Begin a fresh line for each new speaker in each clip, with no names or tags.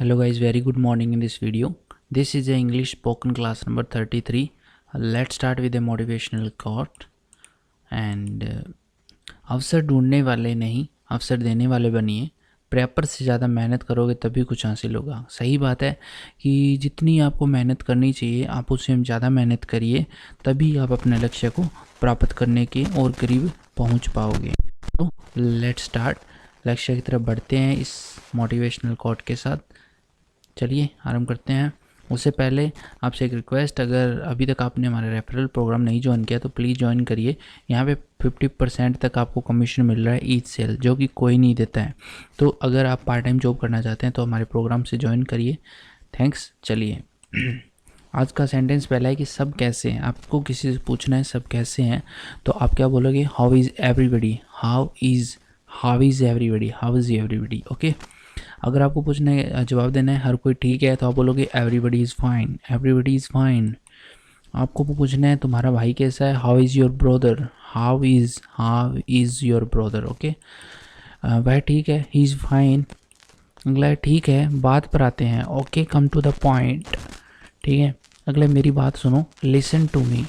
Hello guys, very good morning in this video. This is the English spoken class number 33. Let's start with a motivational quote. And अवसर ढूंढने वाले नहीं, अवसर देने वाले बनिए। प्रैपर से ज़्यादा मेहनत करोगे तभी कुछ हासिल होगा। सही बात है कि जितनी आपको मेहनत करनी चाहिए आप उससे ज़्यादा मेहनत करिए, तभी आप अपने लक्ष्य को प्राप्त करने के और करीब पहुंच पाओगे। तो लेट्स स्टार्ट, लक्ष्य की तरफ बढ़ते हैं इस मोटिवेशनल कोट के साथ। चलिए आरंभ करते हैं। उससे पहले आपसे एक रिक्वेस्ट, अगर अभी तक आपने हमारा रेफरल प्रोग्राम नहीं ज्वाइन किया तो प्लीज़ ज्वाइन करिए। यहाँ पे 50% तक आपको कमीशन मिल रहा है ईच सेल, जो कि कोई नहीं देता है। तो अगर आप पार्ट टाइम जॉब करना चाहते हैं तो हमारे प्रोग्राम से ज्वाइन करिए। थैंक्स। चलिए आज का सेंटेंस पहला है कि सब कैसे हैं। आपको किसी से पूछना है सब कैसे हैं, तो आप क्या बोलोगे? How is everybody, how is everybody, how is everybody. Okay, अगर आपको पूछना है, जवाब देना है हर कोई ठीक है, तो आप बोलोगे everybody is fine, everybody is fine. आपको पूछना है तुम्हारा भाई कैसा है, how is your brother, how is your brother. Okay, वह ठीक है, ही इज़ फाइन। अगला ठीक है, बात पर आते हैं। Okay, come to the point. ठीक है, अगले मेरी बात सुनो, लिसन टू मी,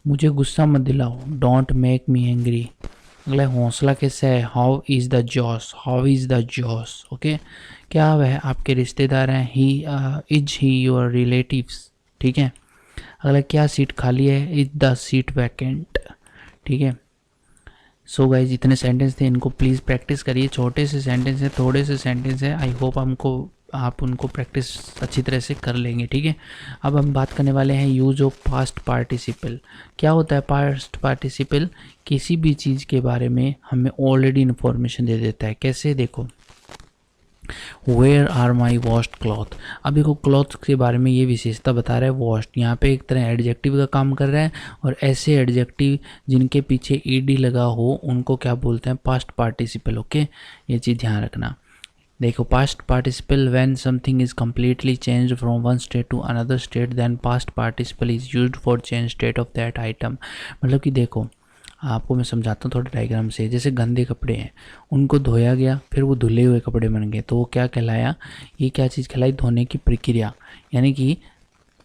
मुझे गुस्सा मत दिलाओ, डोंट मेक मी एंग्री। अगला हौसला कैसा है, how is the josh, how is the josh. Okay, क्या वह आपके रिश्तेदार हैं, इज ही योर रिलेटिव्स। ठीक है, अगला क्या सीट खाली है, इज द सीट वैकेंट। ठीक है, सो गाइज इतने सेंटेंस थे, इनको प्लीज़ प्रैक्टिस करिए। छोटे से सेंटेंस हैं, थोड़े से सेंटेंस हैं, आई होप आप उनको प्रैक्टिस अच्छी तरह से कर लेंगे। ठीक है, अब हम बात करने वाले हैं यूज़ ऑफ पास्ट पार्टिसिपल। क्या होता है पास्ट पार्टिसिपल? किसी भी चीज़ के बारे में हमें ऑलरेडी इन्फॉर्मेशन दे देता है। कैसे? देखो, where are my washed cloth. अब देखो, क्लॉथ के बारे में ये विशेषता बता रहा है वॉश्ड, यहाँ पे एक तरह एडजेक्टिव का काम कर रहा है, और ऐसे एडजेक्टिव जिनके पीछे ईडी लगा हो उनको क्या बोलते हैं? Past participle. ओके, ये चीज़ ध्यान रखना। देखो, past participle when something is completely changed from one state to another state, then past participle is used for change state of that item. मतलब कि देखो, आपको मैं समझाता हूँ थोड़ा डायग्राम से। जैसे गंदे कपड़े हैं, उनको धोया गया, फिर वो धुले हुए कपड़े बन गए, तो वो क्या कहलाया? ये क्या चीज़ कहलाई? धोने की प्रक्रिया। यानी कि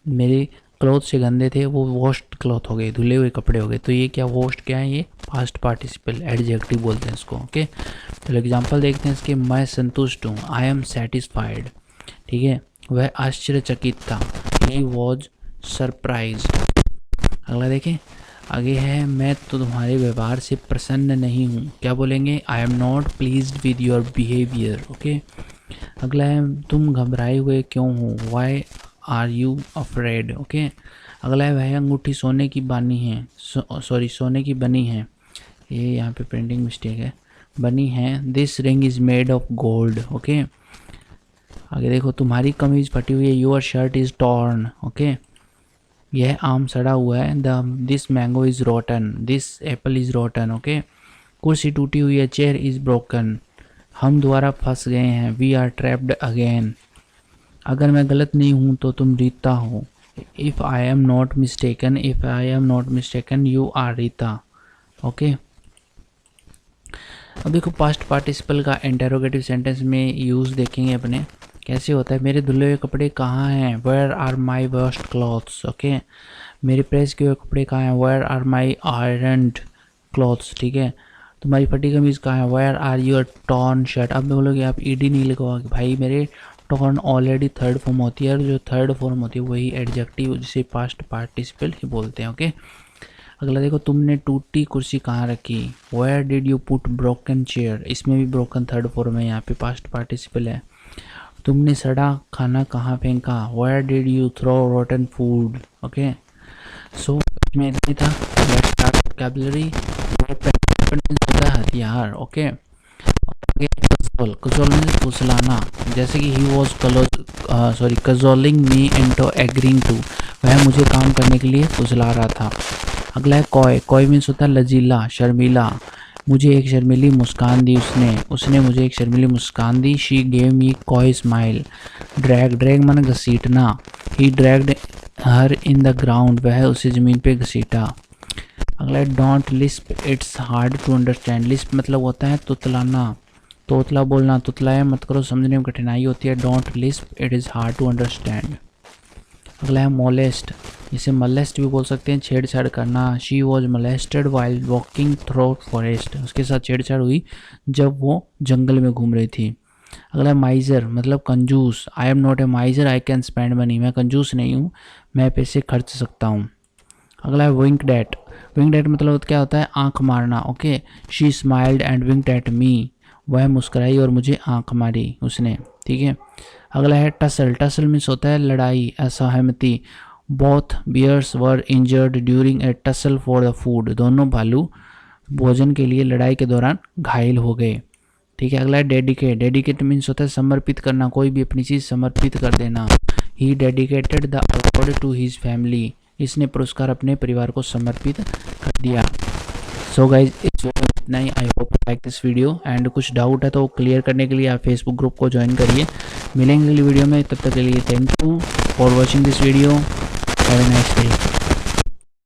मेरे क्लॉथ से गंदे थे, वो वॉश्ड क्लॉथ हो गए, धुले हुए कपड़े हो गए। तो ये क्या वॉश्ड क्या है? ये पास्ट पार्टिसिपल एडजेक्टिव बोलते हैं इसको। ओके, तो एग्जांपल देखते हैं इसके। मैं संतुष्ट हूँ, आई एम सेटिस्फाइड। ठीक है, वह आश्चर्यचकित था, ही वॉज सरप्राइज्ड। अगला देखें, आगे है, मैं तो तुम्हारे व्यवहार से प्रसन्न नहीं हूँ। क्या बोलेंगे? I am not pleased with your behaviour. Okay, अगला है, तुम घबराए हुए क्यों हो, why are you afraid. Okay, अगला है, वह अंगूठी सोने की बनी है, सोने की बनी है। ये यहाँ पे प्रिंटिंग मिस्टेक है, बनी है। This ring is made of gold. Okay, आगे देखो, तुम्हारी कमीज फटी हुई है, your shirt is torn. Okay, यह आम सड़ा हुआ है, this mango is rotten, this Apple is rotten. Okay, कुर्सी टूटी हुई है, चेयर इज़ ब्रोकन, हम दोबारा फंस गए हैं, वी आर ट्रैप्ड अगेन। अगर मैं गलत नहीं हूँ तो तुम रीता हो, if I am not mistaken, if I am not mistaken you are Rita. Okay, अब देखो, पास्ट पार्टिसिपल का इंटेरोगेटिव सेंटेंस में यूज़ देखेंगे अपने। कैसे होता है? मेरे धुले हुए कपड़े कहाँ हैं, where are my washed clothes. Okay, मेरे प्रेस किए हुए कपड़े कहाँ हैं, where are my ironed clothes. ठीक है, तुम्हारी फटी कमीज़ कहाँ है, where are your torn shirt. अब बोलोगे आप ईडी नहीं लगवाओगे, भाई मेरे टॉर्न ऑलरेडी थर्ड फॉर्म होती है, और जो थर्ड फॉर्म होती है वही एडजेक्टिव जिसे पास्ट पार्टिसिपल ही बोलते हैं। ओके, अगला देखो, तुमने टूटी कुर्सी कहाँ रखी, where did you put broken chair. इसमें भी ब्रोकन थर्ड फॉर्म है, यहाँ पे पास्ट पार्टिसिपल है। तुमने सड़ा खाना कहाँ फेंका, where did you throw rotten food. Okay, so इसमें इतनी था। Let's start vocabulary. हथियार। ओके, कजोल मीन्स फुसलाना, जैसे कि he was cajoling me into agreeing to, वह मुझे काम करने के लिए फुसला रहा था। अगला है कॉय। कॉय मीन्स होता है लजीला, शर्मीला, मुझे एक शर्मीली मुस्कान दी उसने मुझे एक शर्मीली मुस्कान दी। She gave me coy smile. Drag माने घसीटना, he dragged her in the ground, वह उसे ज़मीन पे घसीटा। अगला है don't lisp, it's hard to understand. Lisp मतलब होता है तुतलाना, तोतला बोलना, तुतलाया मत करो, समझने में कठिनाई होती है। Don't lisp, it is hard to understand. अगला है मोलेस्ट, इसे मलेस्ट भी बोल सकते हैं, छेड़छाड़ करना। She was molested while walking through forest, उसके साथ छेड़छाड़ हुई जब वो जंगल में घूम रही थी। अगला माइजर मतलब कंजूस। आई am not a माइजर, I can spend money, मैं कंजूस नहीं हूँ, मैं पैसे खर्च सकता हूँ। अगला है विंक्ड एट। विंक्ड एट मतलब क्या होता है, आंख मारना। Okay, she smiled and winked at me, वह मुस्कुराई और मुझे आंख मारी उसने। ठीक है। अगला है टसल। टसल मीन्स होता है लड़ाई, असहमति। Both bears were injured during a tussle for the food, दोनों भालू भोजन के लिए लड़ाई के दौरान घायल हो गए। ठीक है। अगला है डेडिकेट। डेडिकेट मीन्स होता है समर्पित करना, कोई भी अपनी चीज़ समर्पित कर देना। He dedicated the award to his family, इसने पुरस्कार अपने परिवार को समर्पित कर दिया। सो गाइज इस वीडियो में इतना ही। I hope like this video and कुछ डाउट है तो क्लियर करने के लिए आप फेसबुक ग्रुप को ज्वाइन करिए। मिलेंगे अगली वीडियो में, तब तक के लिए thank you for watching this video. Have a nice day.